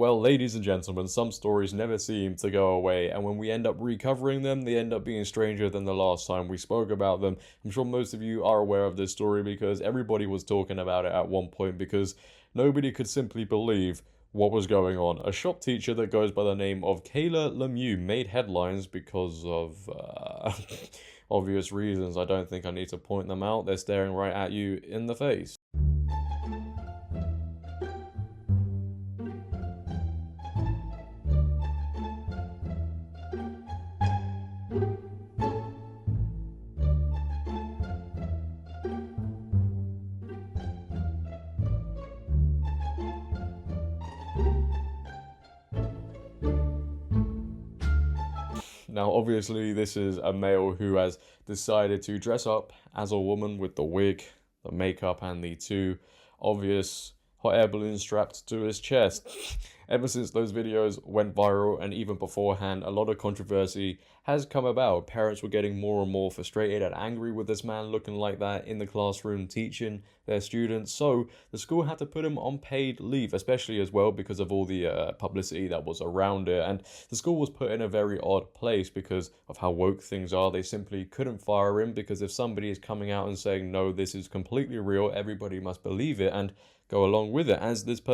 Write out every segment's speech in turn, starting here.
Well, ladies and gentlemen, some stories never seem to go away, and when we end up recovering them, they end up being stranger than the last time we spoke about them. I'm sure most of you are aware of this story because everybody was talking about it at one point because nobody could simply believe what was going on. A shop teacher that goes by the name of Kayla Lemieux made headlines because of obvious reasons. I don't think I need to point them out. They're staring right at you in the face. Now, obviously, this is a male who has decided to dress up as a woman with the wig, the makeup, and the two obvious hot air balloons strapped to his chest. Ever since those videos went viral, and even beforehand, a lot of controversy has come about. Parents were getting more and more frustrated and angry with this man looking like that in the classroom teaching their students. So the school had to put him on paid leave, especially as well because of all the publicity that was around it. And the school was put in a very odd place because of how woke things are. They simply couldn't fire him because if somebody is coming out and saying, no, this is completely real, everybody must believe it and go along with it. As this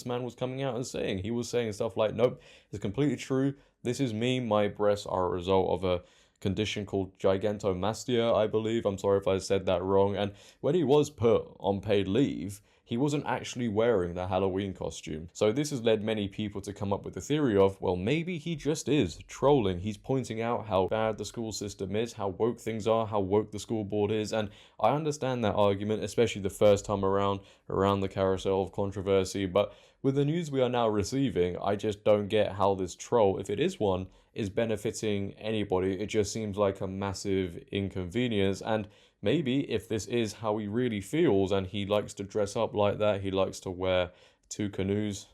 man was coming out and saying, he was saying stuff like, nope, it's completely true. This is me. My breasts are a result of a condition called gigantomastia, I believe. I'm sorry if I said that wrong. And when he was put on paid leave, he wasn't actually wearing the Halloween costume. So this has led many people to come up with the theory of, well, maybe he just is trolling. He's pointing out how bad the school system is, how woke things are, how woke the school board is. And I understand that argument, especially the first time around the carousel of controversy. But with the news we are now receiving, I just don't get how this troll, if it is one, is benefiting anybody. It just seems like a massive inconvenience. And maybe if this is how he really feels and he likes to dress up like that, he likes to wear two canoes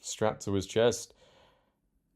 strapped to his chest,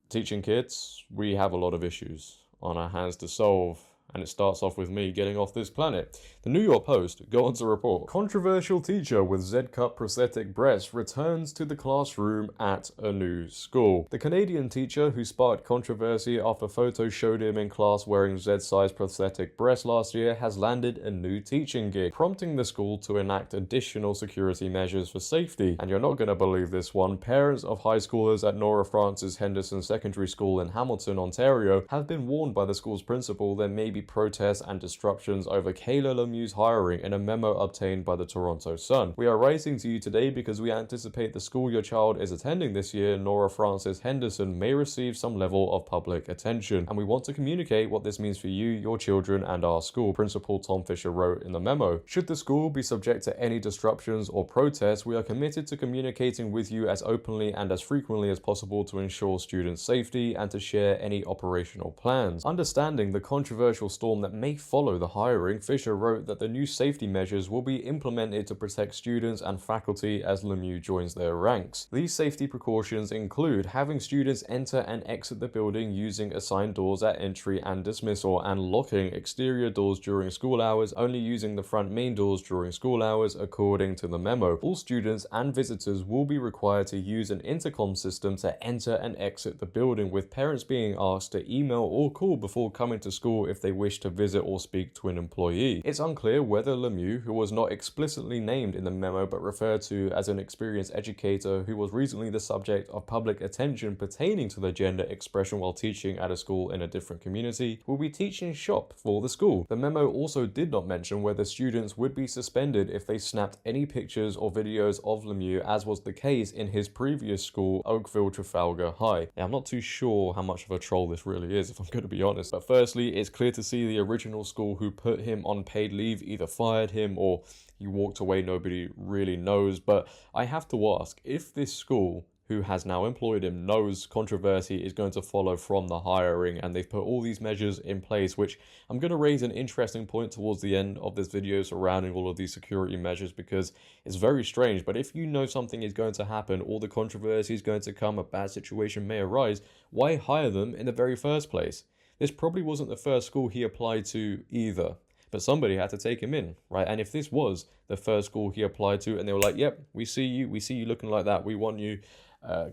teaching kids, we have a lot of issues on our hands to solve. And it starts off with me getting off this planet. The New York Post go on to report, controversial teacher with Z-cut prosthetic breast returns to the classroom at a new school. The Canadian teacher who sparked controversy after photos showed him in class wearing Z-sized prosthetic breasts last year has landed a new teaching gig, prompting the school to enact additional security measures for safety. And you're not going to believe this one. Parents of high schoolers at Nora Francis Henderson Secondary School in Hamilton, Ontario, have been warned by the school's principal there may be protests and disruptions over Kayla Lemieux's hiring in a memo obtained by the Toronto Sun. We are writing to you today because we anticipate the school your child is attending this year, Nora Francis Henderson, may receive some level of public attention, and we want to communicate what this means for you, your children, and our school, Principal Tom Fisher wrote in the memo. Should the school be subject to any disruptions or protests, we are committed to communicating with you as openly and as frequently as possible to ensure student safety and to share any operational plans. Understanding the controversial storm that may follow the hiring, Fisher wrote that the new safety measures will be implemented to protect students and faculty as Lemieux joins their ranks. These safety precautions include having students enter and exit the building using assigned doors at entry and dismissal, and locking exterior doors during school hours, only using the front main doors during school hours, according to the memo. All students and visitors will be required to use an intercom system to enter and exit the building, with parents being asked to email or call before coming to school if they wish to visit or speak to an employee. It's unclear whether Lemieux, who was not explicitly named in the memo but referred to as an experienced educator who was recently the subject of public attention pertaining to their gender expression while teaching at a school in a different community, will be teaching shop for the school. The memo also did not mention whether students would be suspended if they snapped any pictures or videos of Lemieux, as was the case in his previous school, Oakville Trafalgar High. Now, I'm not too sure how much of a troll this really is, if I'm going to be honest, but firstly, it's clear to see the original school who put him on paid leave either fired him or he walked away. Nobody really knows. But I have to ask, if this school who has now employed him knows controversy is going to follow from the hiring, and they've put all these measures in place, which I'm going to raise an interesting point towards the end of this video surrounding all of these security measures, because it's very strange. But if you know something is going to happen, all the controversy is going to come, a bad situation may arise, why hire them in the very first place? This probably wasn't the first school he applied to either, but somebody had to take him in, right? And if this was the first school he applied to and they were like, yep, we see you looking like that, we want you,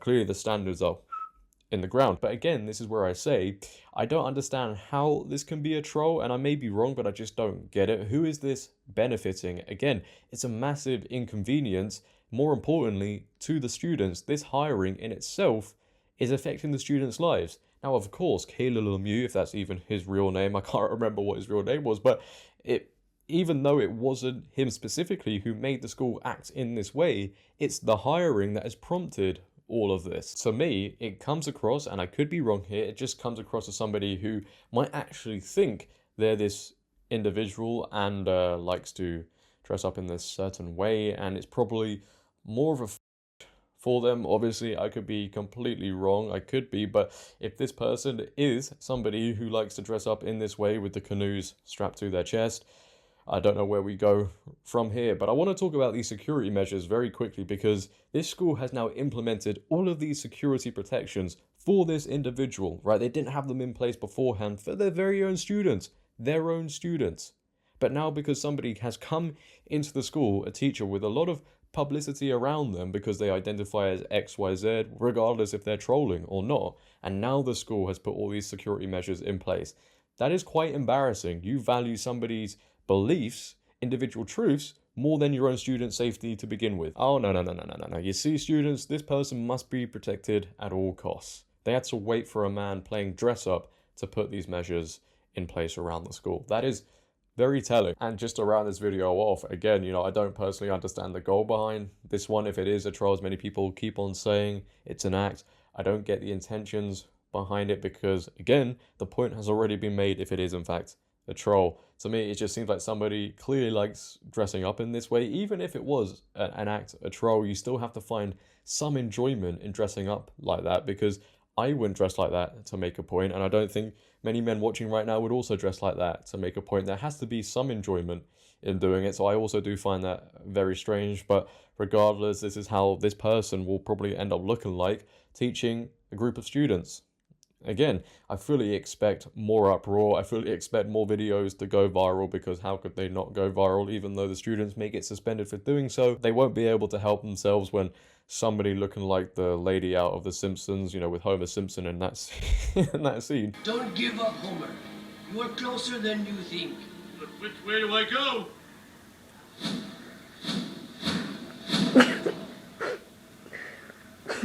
Clearly the standards are in the ground. But again, this is where I say I don't understand how this can be a troll, and I may be wrong, but I just don't get it. Who is this benefiting? Again, it's a massive inconvenience. More importantly, to the students, this hiring in itself is affecting the students' lives. Now, of course, Kayla Lemieux, if that's even his real name, I can't remember what his real name was, but even though it wasn't him specifically who made the school act in this way, it's the hiring that has prompted all of this. To me, it comes across, and I could be wrong here, it just comes across as somebody who might actually think they're this individual and likes to dress up in this certain way, and it's probably more of a for them. Obviously, I could be completely wrong, I could be, but if this person is somebody who likes to dress up in this way with the canoes strapped to their chest, I don't know where we go from here. But I want to talk about these security measures very quickly, because this school has now implemented all of these security protections for this individual, right? They didn't have them in place beforehand for their very own students, their own students. But now, because somebody has come into the school, a teacher with a lot of publicity around them because they identify as XYZ, regardless if they're trolling or not, and now the school has put all these security measures in place. That is quite embarrassing. You value somebody's beliefs, individual truths, more than your own student safety to begin with. Oh, no. You see, students, this person must be protected at all costs. They had to wait for a man playing dress up to put these measures in place around the school. That is very telling. And just to round this video off, again, I don't personally understand the goal behind this one. If it is a troll, as many people keep on saying it's an act, I don't get the intentions behind it, because again, the point has already been made if it is in fact a troll. To me, it just seems like somebody clearly likes dressing up in this way. Even if it was an act, a troll, you still have to find some enjoyment in dressing up like that, because I wouldn't dress like that to make a point, and I don't think many men watching right now would also dress like that to make a point. There has to be some enjoyment in doing it, so I also do find that very strange. But regardless, this is how this person will probably end up looking like, teaching a group of students. Again, I fully expect more uproar. I fully expect more videos to go viral, because how could they not go viral? Even though the students may get suspended for doing so, they won't be able to help themselves when somebody looking like the lady out of The Simpsons, with Homer Simpson in that in that scene. Don't give up, Homer. You're closer than you think. But which way do I go?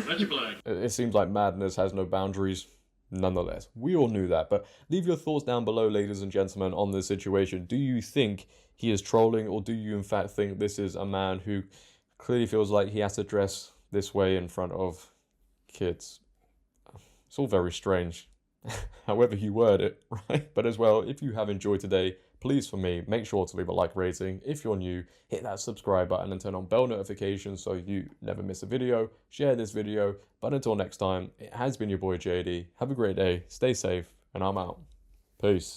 Red flag. It seems like madness has no boundaries. Nonetheless, we all knew that, but leave your thoughts down below, ladies and gentlemen, on this situation. Do you think he is trolling, or do you in fact think this is a man who clearly feels like he has to dress this way in front of kids? It's all very strange, however you word it, right? But as well, if you have enjoyed today, please, for me, make sure to leave a like rating. If you're new, hit that subscribe button and turn on bell notifications so you never miss a video. Share this video. But until next time, it has been your boy JD. Have a great day, stay safe, and I'm out. Peace.